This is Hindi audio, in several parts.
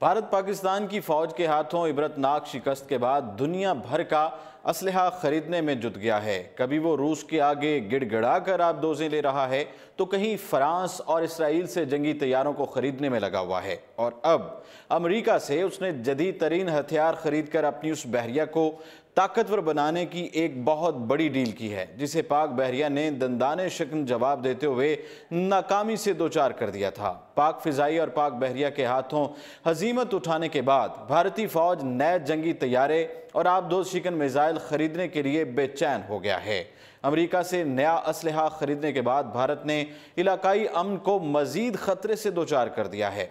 भारत पाकिस्तान की फौज के हाथों इबरतनाक शिकस्त के बाद दुनिया भर का असलहा खरीदने में जुट गया है। कभी वो रूस के आगे गिड़गिड़ा कर आबदोज़ें ले रहा है तो कहीं फ्रांस और इसराइल से जंगी तैयारों को खरीदने में लगा हुआ है। और अब अमेरिका से उसने जदीद तरीन हथियार खरीद कर अपनी उस बहरिया को ताकतवर बनाने की एक बहुत बड़ी डील की है, जिसे पाक बहरिया ने दंदाने शिकन जवाब देते हुए नाकामी से दो चार कर दिया था। पाक फिजाई और पाक बहरिया के हाथों हजीमत उठाने के बाद भारतीय फौज नए जंगी तैयारे और आबदोज शिकन मिसाइल खरीदने के लिए बेचैन हो गया है। अमेरिका से नया असलहा खरीदने के बाद भारत ने इलाकाई अमन को मजीद खतरे से दो चार कर दिया है।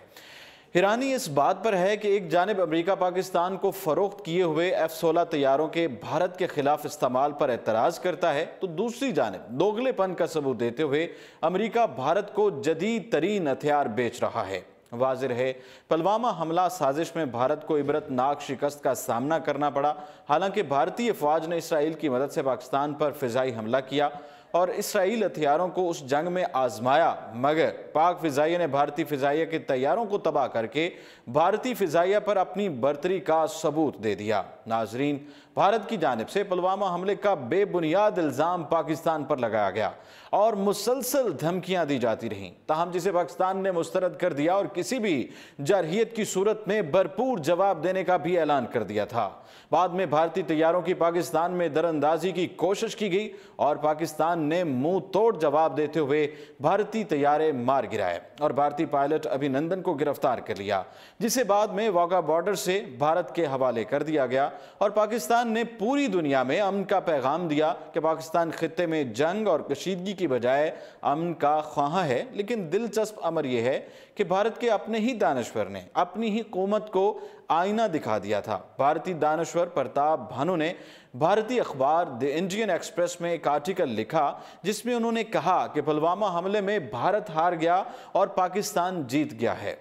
हैरानी इस बात पर है कि एक जानिब अमेरिका पाकिस्तान को फरोख्त किए हुए F-16 तैयारों के भारत के खिलाफ इस्तेमाल पर एतराज करता है, तो दूसरी जानिब दोगलेपन का सबूत देते हुए अमेरिका भारत को जदीद तरीन हथियार बेच रहा है। वाज़िह है, पुलवामा हमला साजिश में भारत को इबरतनाक शिकस्त का सामना करना पड़ा। हालांकि भारतीय फौज ने इसराइल की मदद से पाकिस्तान पर फिजाई हमला किया और इसराइल हथियारों को उस जंग में आजमाया, मगर पाक फिजाइया ने भारतीय फिजाइया के तैयारों को तबाह करके भारतीय फिजाइया पर अपनी बर्तरी का सबूत दे दिया। नाजरीन, भारत की जानिब से पुलवामा हमले का बेबुनियाद इल्ज़ाम पाकिस्तान पर लगाया गया और मुसलसल धमकियां दी जाती रहीं, ताहम जिसे पाकिस्तान ने मुस्तरद कर दिया और किसी भी जरहियत की सूरत में भरपूर जवाब देने का भी ऐलान कर दिया था। बाद में भारतीय तैयारों की पाकिस्तान में दरअंदाजी की कोशिश की गई और पाकिस्तान ने मुंह तोड़ जवाब देते हुए भारतीय तैयारे मार गिराए और भारतीय पायलट अभिनंदन को गिरफ्तार कर लिया, जिसे बाद में वाघा बॉर्डर से भारत के हवाले कर दिया गया। और पाकिस्तान ने पूरी दुनिया में अमन का पैगाम दिया कि पाकिस्तान खित्ते में जंग और कशीदगी की बजाय अमन का ख्वाह है। लेकिन दिलचस्प अमर यह है कि भारत के अपने ही दानश्वर ने अपनी ही हुकूमत को आईना दिखा दिया था। भारतीय दानश्वर प्रताप भानु ने भारतीय अखबार द इंडियन एक्सप्रेस में एक आर्टिकल लिखा, जिसमें उन्होंने कहा कि पुलवामा हमले में भारत हार गया और पाकिस्तान जीत गया है।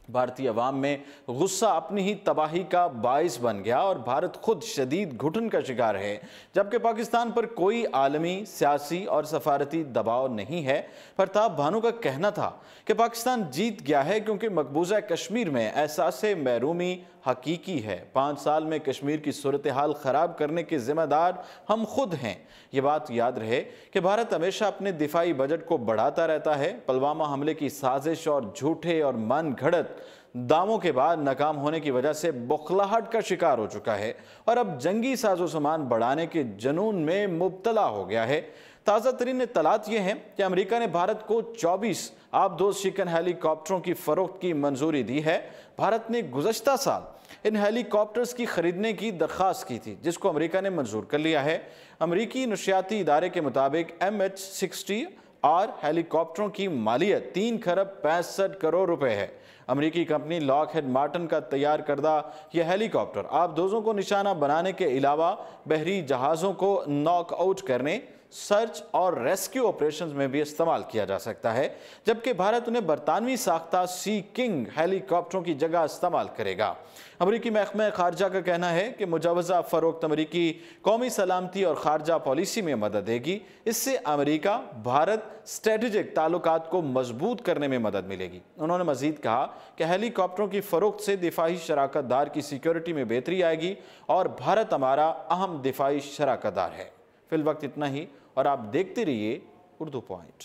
भारतीय अवाम में गुस्सा अपनी ही तबाही का बाइस बन गया और भारत खुद शदीद घुटन का शिकार है, जबकि पाकिस्तान पर कोई आलमी सियासी और सफारती दबाव नहीं है। प्रताप भानु का कहना था कि पाकिस्तान जीत गया है क्योंकि मकबूजा कश्मीर में एहसास महरूमी हकीकी है। 5 साल में कश्मीर की सूरत हाल ख़राब करने के जिम्मेदार हम खुद हैं। ये बात याद रहे कि भारत हमेशा अपने दिफाई बजट को बढ़ाता रहता है। पुलवामा हमले की साजिश और झूठे और मन घड़त दावों के बाद नाकाम होने की वजह से बौखलाहट का शिकार हो चुका है और अब जंगी साजो सामान बढ़ाने के जुनून में मुब्तला हो गया है। ताज़ा तरीन इत्तलात ये हैं कि अमेरिका ने भारत को 24 आबदोज शिकन हेलीकॉप्टरों की फरोख्त की मंजूरी दी है। भारत ने गुज़श्ता साल इन हेलीकॉप्टर्स की खरीदने की दरख्वास्त की थी, जिसको अमेरिका ने मंजूर कर लिया है। अमेरिकी नशियाती इदारे के मुताबिक MH-60R हेलीकॉप्टरों की मालियत 3 खरब 65 करोड़ रुपए है। अमेरिकी कंपनी लॉकहेड मार्टिन का तैयार करदा यह हेलीकॉप्टर आबदोजों को निशाना बनाने के अलावा बहरी जहाज़ों को नॉकआउट करने, सर्च और रेस्क्यू ऑपरेशंस में भी इस्तेमाल किया जा सकता है, जबकि भारत उन्हें बरतानवी साख्ता सी किंग हेलीकॉप्टरों की जगह इस्तेमाल करेगा। अमेरिकी महकमा खारजा का कहना है कि मुजवजा फरोख्त अमेरिकी कौमी सलामती और खारजा पॉलिसी में मदद देगी। इससे अमेरिका भारत स्ट्रेटेजिक ताल्लुकात को मजबूत करने में मदद मिलेगी। उन्होंने मजीद कहा कि हेलीकॉप्टरों की फरोख्त से दिफाई शराकतदार की सिक्योरिटी में बेहतरी आएगी और भारत हमारा अहम दिफाई शराकतदार है। फिल वक्त इतना ही और आप देखते रहिए उर्दू पॉइंट।